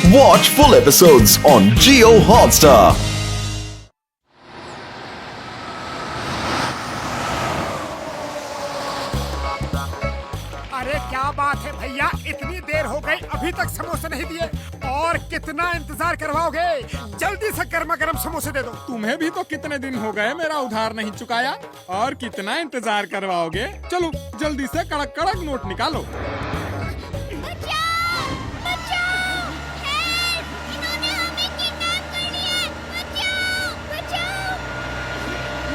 Watch full episodes on Jio Hotstar. अरे क्या बात है भैया, इतनी देर हो गई अभी तक समोसे नहीं दिए। और कितना इंतजार करवाओगे? जल्दी से गर्मा गर्म समोसे दे दो। तुम्हें भी तो कितने दिन हो गए मेरा उधार नहीं चुकाया, और कितना इंतजार करवाओगे? चलो जल्दी से कड़क कड़क नोट निकालो।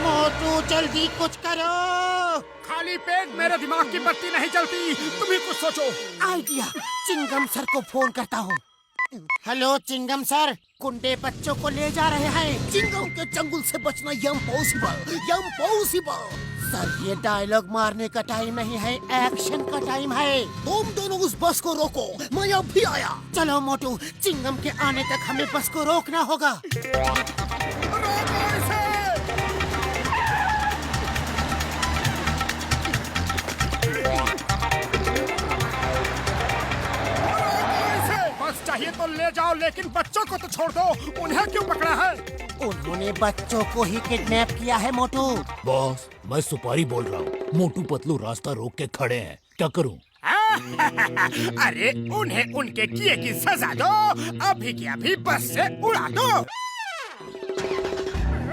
मोटू जल्दी कुछ करो। खाली पेट मेरे दिमाग की बत्ती नहीं चलती, तुम ही कुछ सोचो। आइडिया, चिंगम सर को फोन करता हूँ। हेलो चिंगम सर, गुंडे बच्चों को ले जा रहे हैं। चिंगम के चंगुल से बचना इम्पॉसिबल, इम्पॉसिबल। सर ये डायलॉग मारने का टाइम नहीं है, एक्शन का टाइम है। तुम दोनों उस बस को रोको, मैं अब भी आया। चलो मोटू, चिंगम के आने तक हमें बस को रोकना होगा। चाहिए तो ले जाओ, लेकिन बच्चों को तो छोड़ दो। उन्हें क्यों पकड़ा है? उन्होंने बच्चों को ही किडनैप किया है मोटू। बॉस, मैं सुपारी बोल रहा हूँ। मोटू पतलू रास्ता रोक के खड़े हैं, क्या करूँ? अरे उन्हें उनके किए की सजा दो, अभी की अभी बस से उड़ा दो।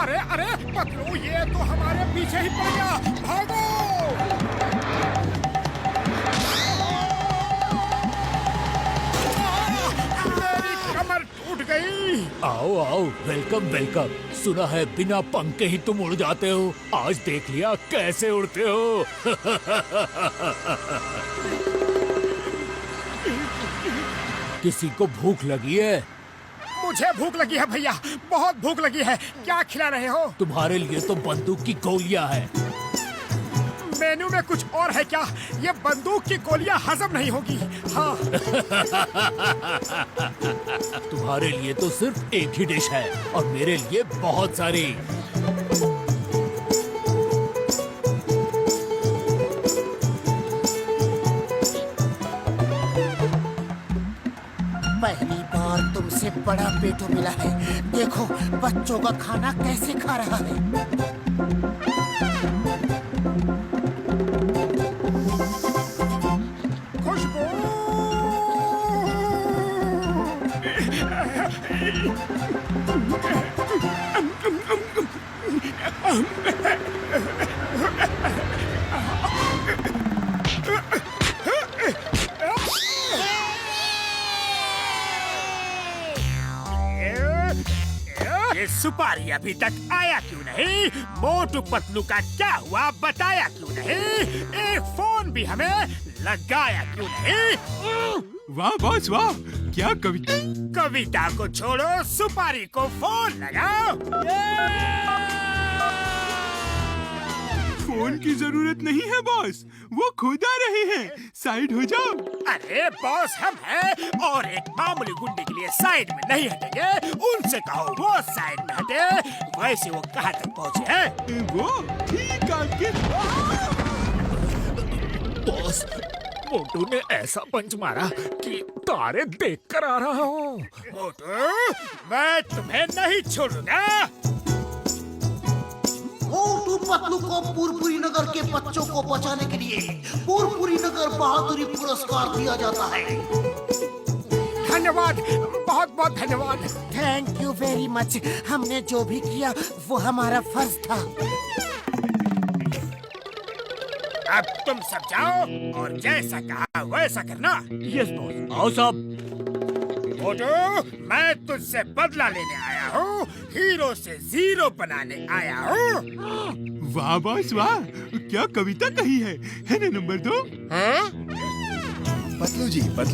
अरे अरे पतलू, ये तो हमारे पीछे ही पड़ गया, भागो। आओ आओ, वेलकम वेलकम। सुना है बिना पंख के ही तुम उड़ जाते हो, आज देख लिया कैसे उड़ते हो। किसी को भूख लगी है? मुझे भूख लगी है भैया, बहुत भूख लगी है। क्या खिला रहे हो? तुम्हारे लिए तो बंदूक की गोलियां हैं। मेन्यू में कुछ और है क्या? ये बंदूक की गोलियां हजम नहीं होगी। हाँ। तुम्हारे लिए तो सिर्फ एक ही डिश है और मेरे लिए बहुत सारी। पहली बार तुमसे बड़ा पेटू मिला है। देखो बच्चों का खाना कैसे खा रहा है। ये सुपारी अभी तक आया क्यों नहीं? मोटू पतलू का क्या हुआ बताया क्यों नहीं? एक फोन भी हमें लगाया क्यों नहीं? वाह बॉस वाह, क्या कविता। कविता को छोड़ो, सुपारी को फोन लगाओ। फोन की जरूरत नहीं है बॉस, वो खुद आ रहे हैं, साइड हो जाओ। अरे बॉस हम हैं, और एक मामूली गुंडे के लिए साइड में नहीं हटेंगे। उनसे कहो वो साइड में हटे। वैसे वो कहाँ तक पहुँचे हैं? वो ठीक आपके। बॉस, मोटू ने ऐसा पंच मारा कि तारे देख कर आ रहा हूँ। मोटू, मैं तुम्हें नहीं छोड़ूंगा। मोटू पतलू को पुरपुरी नगर के बच्चों को बचाने के लिए पुरपुरी नगर बहादुरी पुरस्कार दिया जाता है। धन्यवाद, बहुत बहुत धन्यवाद। Thank you very much. हमने जो भी किया वो हमारा फर्ज था। अब तुम सब जाओ और जैसा कहा वैसा करना। Yes boss. आओ साहब। मोटू, मैं तुझसे बदला लेने आया हूँ, हीरो से जीरो बनाने आया हूँ। वाह बॉस वाह, क्या कविता कही है ना नंबर 2? पतलू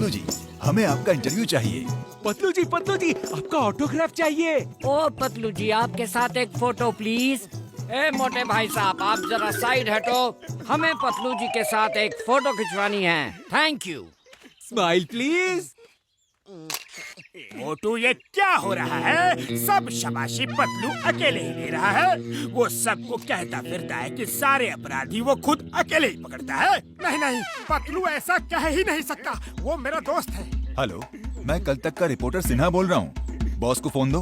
जी, हमें आपका इंटरव्यू चाहिए। पतलू जी, आपका ऑटोग्राफ चाहिए। ओ पतलू जी, आपके साथ एक फोटो प्लीज। ए मोटे भाई साहब, आप जरा साइड हटो, हमें पतलू जी के साथ एक फोटो खिंचवानी है। Thank you. Smile please. Motu, ये क्या हो रहा है? सब शाबाशी पतलू अकेले ही ले रहा है। वो सबको कहता फिरता है कि सारे अपराधी वो खुद अकेले ही पकड़ता है। नहीं नहीं, पतलू ऐसा कह ही नहीं सकता, वो मेरा दोस्त है। हेलो, मैं कल तक का रिपोर्टर सिन्हा बोल रहा हूँ। बॉस को फोन दो।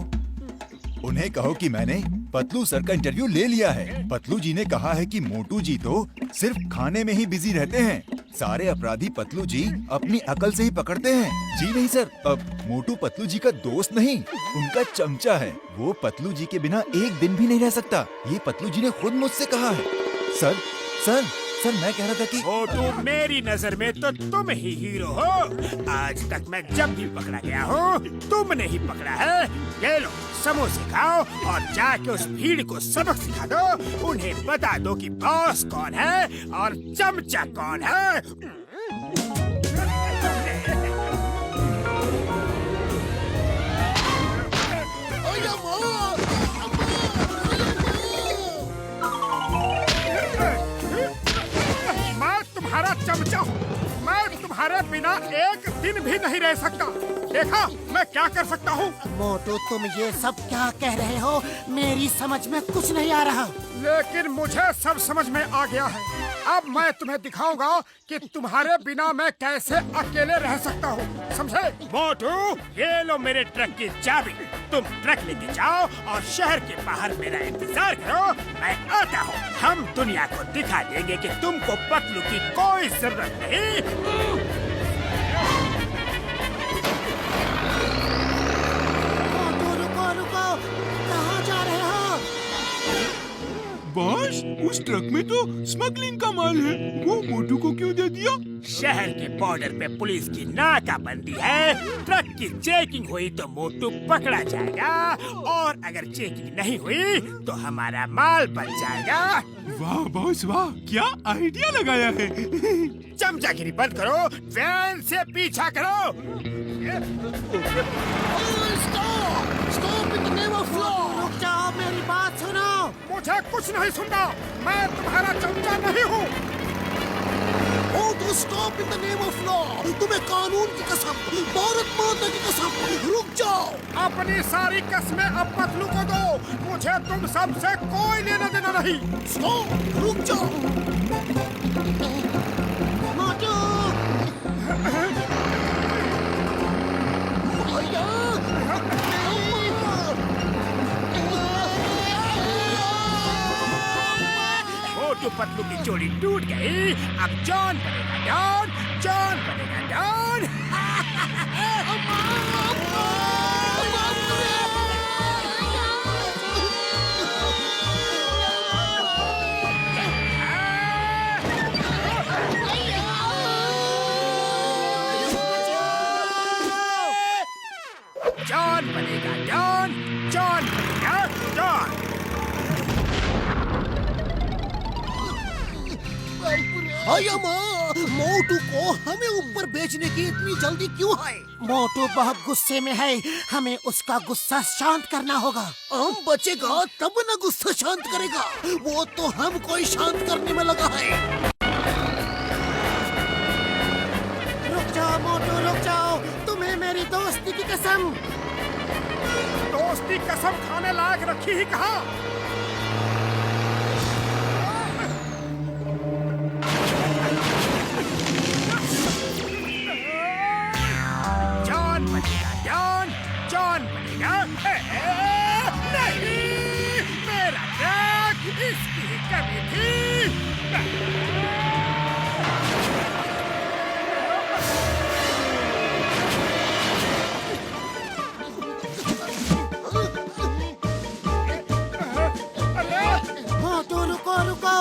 उन्हें कहो कि मैंने पतलू सर का इंटरव्यू ले लिया है। पतलू जी ने कहा है कि मोटू जी तो सिर्फ खाने में ही बिजी रहते हैं। सारे अपराधी पतलू जी अपनी अकल से ही पकड़ते हैं। जी नहीं सर, अब मोटू पतलू जी का दोस्त नहीं, उनका चमचा है। वो पतलू जी के बिना एक दिन भी नहीं रह सकता। ये पतलू जी ने खुद मुझसे कहा है। सर सर सर मैं कह रहा था कि मोटू, मेरी नजर में तो तुम ही हीरो हो। आज तक मैं जब भी पकड़ा गया हूँ तुमने ही पकड़ा है। ये लो समोसे खाओ और जाके उस भीड़ को सबक सिखा दो। उन्हें बता दो कि बॉस कौन है और चमचा कौन है। मैं तुम्हारा चमचा हूँ। मैं तुम्हारे बिना एक दिन भी नहीं रह सकता। देखा मैं क्या कर सकता हूँ। मोटू, तुम ये सब क्या कह रहे हो? मेरी समझ में कुछ नहीं आ रहा। लेकिन मुझे सब समझ में आ गया है। अब मैं तुम्हें दिखाऊंगा कि तुम्हारे बिना मैं कैसे अकेले रह सकता हूँ, समझे? मोटू, ये लो मेरे ट्रक की चाबी। तुम ट्रक लेके जाओ और शहर के बाहर मेरा इंतजार करो। मैं आता हूँ। हम दुनिया को दिखा देंगे कि तुमको पतलू की कोई जरूरत नहीं। मोटू, रुको रुको, कहाँ जा रहे हो? बॉस, उस ट्रक में तो स्मगलिंग का माल है। वो मोटू को क्यों दे दिया? शहर के बॉर्डर पे पुलिस की नाकाबंदी है। ट्रक की चेकिंग हुई तो मोटू पकड़ा जाएगा और अगर चेकिंग नहीं हुई तो हमारा माल बच जाएगा। वाह बॉस वाह, क्या आइडिया लगाया है। चमचागिरी बंद करो, वैन से पीछा करो। Stop in the name of law. रुक जाओ, मेरी बात सुनो। मुझे कुछ नहीं सुनना। मैं तुम्हारा चमचा नहीं हूँ। Motu, stop in the name of law. तुम्हें कानून की कसम, भारत माता की कसम, रुक जाओ। अपनी सारी कस्में अब पतलू को दो। मुझे तुम सबसे कोई लेना देना नहीं। स्टॉप, रुक जाओ। मोटू, मोटू पतलू की जोड़ी टूट गई। अब जॉन बनेगा डॉन, जॉन बनेगा डॉन। जॉन बनेगा डॉन, जॉन बनेगा डॉन। मोटू को हमें ऊपर बेचने की इतनी जल्दी क्यों है? मोटू बहुत गुस्से में है। हमें उसका गुस्सा शांत करना होगा। हम बचेगा तब ना गुस्सा शांत करेगा। वो तो हमको ही शांत करने में लगा है। रुक जाओ मोटू, रुक जाओ। तुम्हें मेरी दोस्ती की कसम। दोस्ती कसम खाने लायक रखी ही कहा। जॉन बनेगा डॉन, जॉन बनेगा। नहीं, मेरा ट्रक, इसकी ही कमी थी। मोटू, रुको रुको।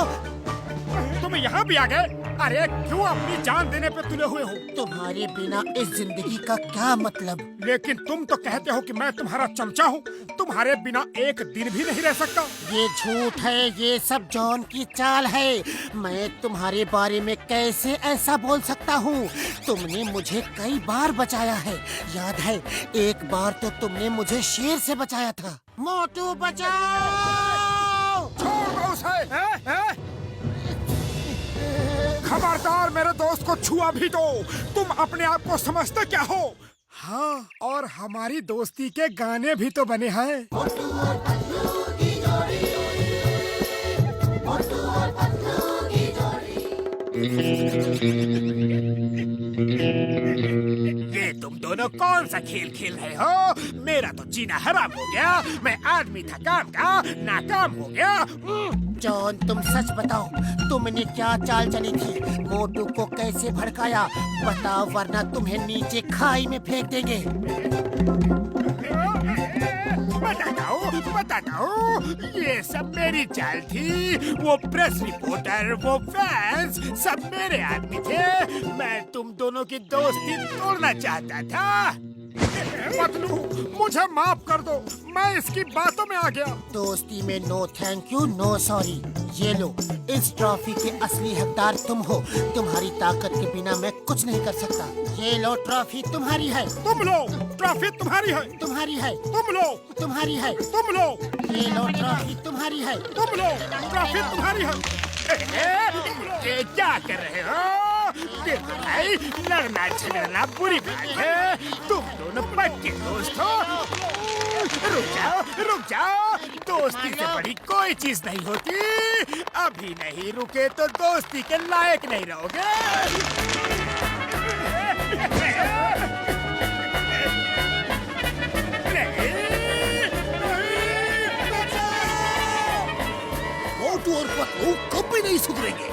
तुम यहाँ भी आ गए? अरे क्यों अपनी जान देने पे तुले हुए हो? तुम्हारे बिना इस जिंदगी का क्या मतलब? लेकिन तुम तो कहते हो कि मैं तुम्हारा चमचा हूँ। तुम्हारे बिना एक दिन भी नहीं रह सकता। ये झूठ है, ये सब जॉन की चाल है। मैं तुम्हारे बारे में कैसे ऐसा बोल सकता हूँ? तुमने मुझे कई बार बचाया है, याद है? एक बार तो तुमने मुझे शेर से बचाया था। मोटू बचाओ! छोड़ दो उसे। खबरदार, मेरे दोस्त को छुआ भी तो। तुम अपने आप को समझते क्या हो? हाँ, और हमारी दोस्ती के गाने भी तो बने हैं। ये तुम दोनों कौन सा खेल खेल रहे हो? मेरा तो जीना हराम हो गया। मैं आदमी था काम का, नाकाम हो गया। जॉन, तुम सच बताओ, तुमने क्या चाल चली थी? मोटू को कैसे भड़काया? बताओ, वरना तुम्हें नीचे खाई में फेंक देंगे। बताता हूँ, ये सब मेरी चाल थी। वो प्रेस रिपोर्टर, वो फैंस, सब मेरे आदमी थे। मैं तुम दोनों की दोस्ती तोड़ना चाहता था। पतलू, मुझे माफ कर दो, मैं इसकी बातों में आ गया। दोस्ती में no thank you, no sorry. ये लो, इस ट्रॉफी के असली हकदार तुम हो। तुम्हारी ताकत के बिना मैं कुछ नहीं कर सकता। ये लो, ट्रॉफी तुम्हारी है। तुम लो, ट्रॉफी तुम्हारी है। तुम्हारी है। तुम लो, तुम्हारी है। तुम लो, ये लो, ट्रॉफी तुम्हारी है। तुम लो, ट्रॉफी तुम्हारी है। ये क्या कर रहे हो? देखो भाई, लड़ना झगड़ना बुरी बात है। तुम दोनों पक्के दोस्त हो। रुक जाओ। दोस्ती से बड़ी कोई चीज नहीं होती। अभी नहीं रुके तो दोस्ती के लायक नहीं रहोगे। मोटू और पतलू कभी नहीं सुधरेंगे।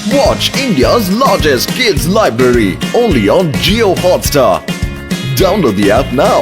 Watch India's largest kids library only on Jio Hotstar. Download the app now.